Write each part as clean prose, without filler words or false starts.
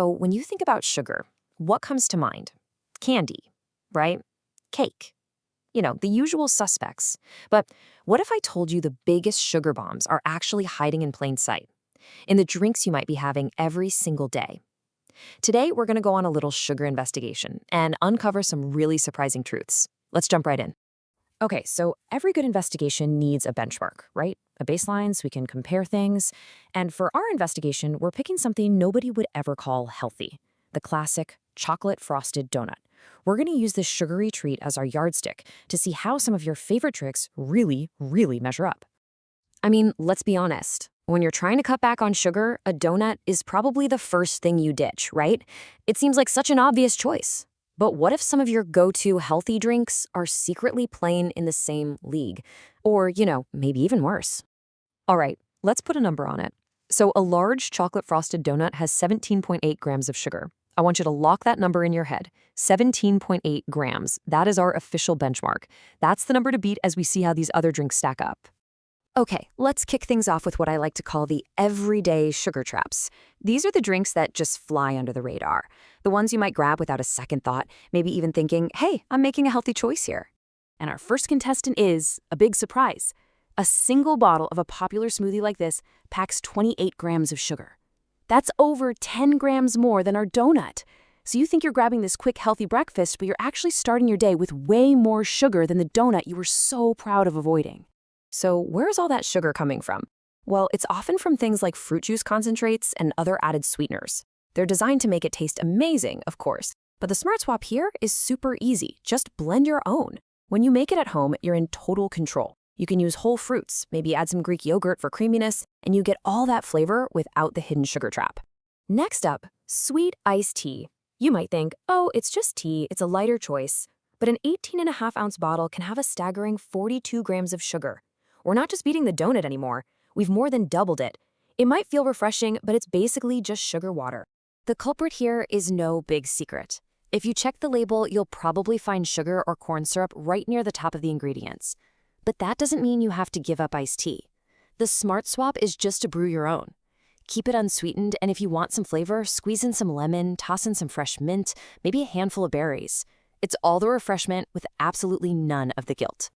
So when you think about sugar, what comes to mind? Candy, right? Cake. The usual suspects. But what if I told you the biggest sugar bombs are actually hiding in plain sight, in the drinks you might be having every single day? Today, we're going to go on a little sugar investigation and uncover some really surprising truths. Let's jump right in. Okay, so every good investigation needs a benchmark, right? A baseline so we can compare things. And for our investigation, we're picking something nobody would ever call healthy, the classic chocolate frosted donut. We're going to use this sugary treat as our yardstick to see how some of your favorite tricks really, really measure up. I mean, let's be honest. When you're trying to cut back on sugar, a donut is probably the first thing you ditch, right? It seems like such an obvious choice. But what if some of your go-to healthy drinks are secretly playing in the same league? Or, maybe even worse. All right, let's put a number on it. So a large chocolate frosted donut has 17.8 grams of sugar. I want you to lock that number in your head. 17.8 grams. That is our official benchmark. That's the number to beat as we see how these other drinks stack up. Okay, let's kick things off with what I like to call the everyday sugar traps. These are the drinks that just fly under the radar. The ones you might grab without a second thought, maybe even thinking, hey, I'm making a healthy choice here. And our first contestant is a big surprise. A single bottle of a popular smoothie like this packs 28 grams of sugar. That's over 10 grams more than our donut. So you think you're grabbing this quick, healthy breakfast, but you're actually starting your day with way more sugar than the donut you were so proud of avoiding. So where's all that sugar coming from? Well, it's often from things like fruit juice concentrates and other added sweeteners. They're designed to make it taste amazing, of course. But the smart swap here is super easy. Just blend your own. When you make it at home, you're in total control. You can use whole fruits, maybe add some Greek yogurt for creaminess, and you get all that flavor without the hidden sugar trap. Next up, sweet iced tea. You might think, oh, it's just tea, it's a lighter choice. But an 18.5-ounce bottle can have a staggering 42 grams of sugar. We're not just beating the donut anymore, we've more than doubled it. It might feel refreshing, but it's basically just sugar water. The culprit here is no big secret. If you check the label, you'll probably find sugar or corn syrup right near the top of the ingredients. But that doesn't mean you have to give up iced tea. The smart swap is just to brew your own. Keep it unsweetened, and if you want some flavor, squeeze in some lemon, toss in some fresh mint, maybe a handful of berries. It's all the refreshment with absolutely none of the guilt.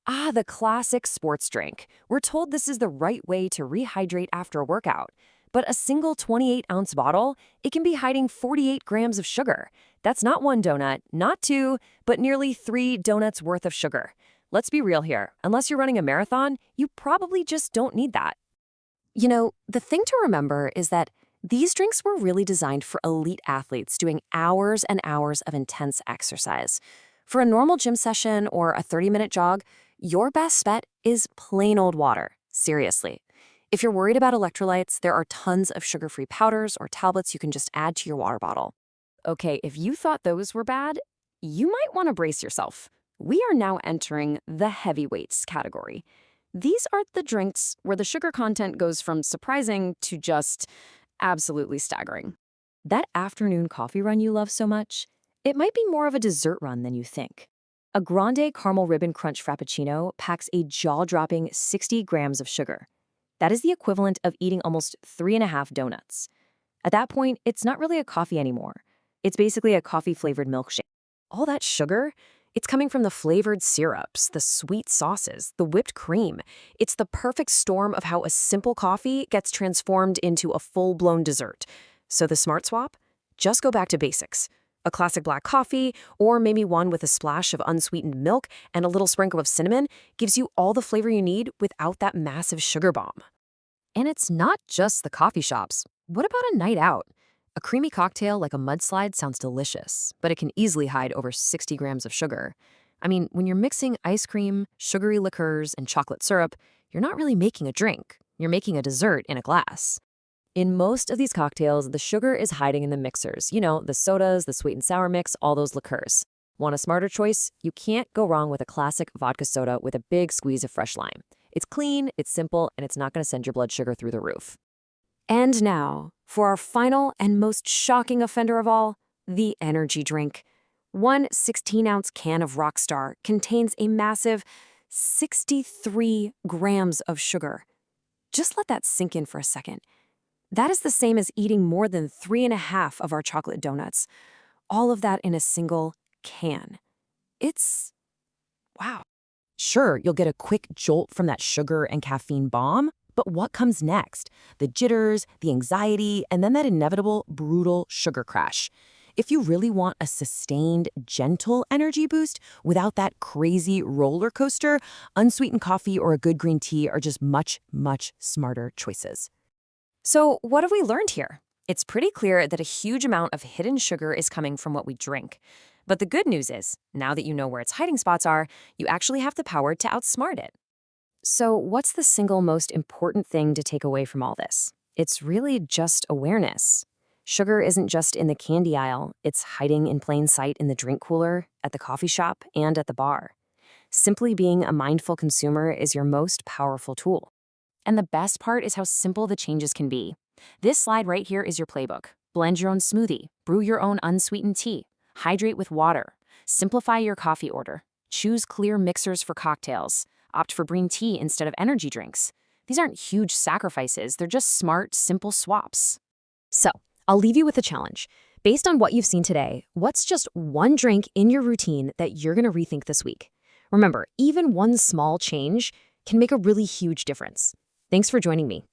Ah, the classic sports drink. We're told this is the right way to rehydrate after a workout. But a single 28-ounce bottle, it can be hiding 48 grams of sugar. That's not one donut, not two, but nearly 3 donuts worth of sugar. Let's be real here. Unless you're running a marathon, you probably just don't need that. The thing to remember is that these drinks were really designed for elite athletes doing hours and hours of intense exercise. For a normal gym session or a 30-minute jog, your best bet is plain old water. Seriously. If you're worried about electrolytes, there are tons of sugar-free powders or tablets you can just add to your water bottle. Okay, if you thought those were bad, you might want to brace yourself. We are now entering the heavyweights category. These are the drinks where the sugar content goes from surprising to just absolutely staggering. That afternoon coffee run you love so much, it might be more of a dessert run than you think. A Grande Caramel Ribbon Crunch Frappuccino packs a jaw-dropping 60 grams of sugar. That is the equivalent of eating almost 3.5 donuts. At that point, it's not really a coffee anymore. It's basically a coffee-flavored milkshake. All that sugar, it's coming from the flavored syrups, the sweet sauces, the whipped cream. It's the perfect storm of how a simple coffee gets transformed into a full-blown dessert. So the smart swap? Just go back to basics. A classic black coffee, or maybe one with a splash of unsweetened milk and a little sprinkle of cinnamon, gives you all the flavor you need without that massive sugar bomb. And it's not just the coffee shops. What about a night out? A creamy cocktail like a mudslide sounds delicious, but it can easily hide over 60 grams of sugar. I mean, when you're mixing ice cream, sugary liqueurs, and chocolate syrup, you're not really making a drink. You're making a dessert in a glass. In most of these cocktails, the sugar is hiding in the mixers. The sodas, the sweet and sour mix, all those liqueurs. Want a smarter choice? You can't go wrong with a classic vodka soda with a big squeeze of fresh lime. It's clean, it's simple, and it's not going to send your blood sugar through the roof. And now, for our final and most shocking offender of all, the energy drink. One 16-ounce can of Rockstar contains a massive 63 grams of sugar. Just let that sink in for a second. That is the same as eating more than 3.5 of our chocolate donuts. All of that in a single can. It's wow. Sure, you'll get a quick jolt from that sugar and caffeine bomb, but what comes next? The jitters, the anxiety, and then that inevitable, brutal sugar crash. If you really want a sustained, gentle energy boost without that crazy roller coaster, unsweetened coffee or a good green tea are just much, much smarter choices. So, what have we learned here? It's pretty clear that a huge amount of hidden sugar is coming from what we drink. But the good news is, now that you know where its hiding spots are, you actually have the power to outsmart it. So, what's the single most important thing to take away from all this? It's really just awareness. Sugar isn't just in the candy aisle, it's hiding in plain sight in the drink cooler, at the coffee shop, and at the bar. Simply being a mindful consumer is your most powerful tool. And the best part is how simple the changes can be. This slide right here is your playbook. Blend your own smoothie, brew your own unsweetened tea, hydrate with water, simplify your coffee order, choose clear mixers for cocktails, opt for green tea instead of energy drinks. These aren't huge sacrifices, they're just smart, simple swaps. So, I'll leave you with a challenge. Based on what you've seen today, what's just one drink in your routine that you're going to rethink this week? Remember, even one small change can make a really huge difference. Thanks for joining me.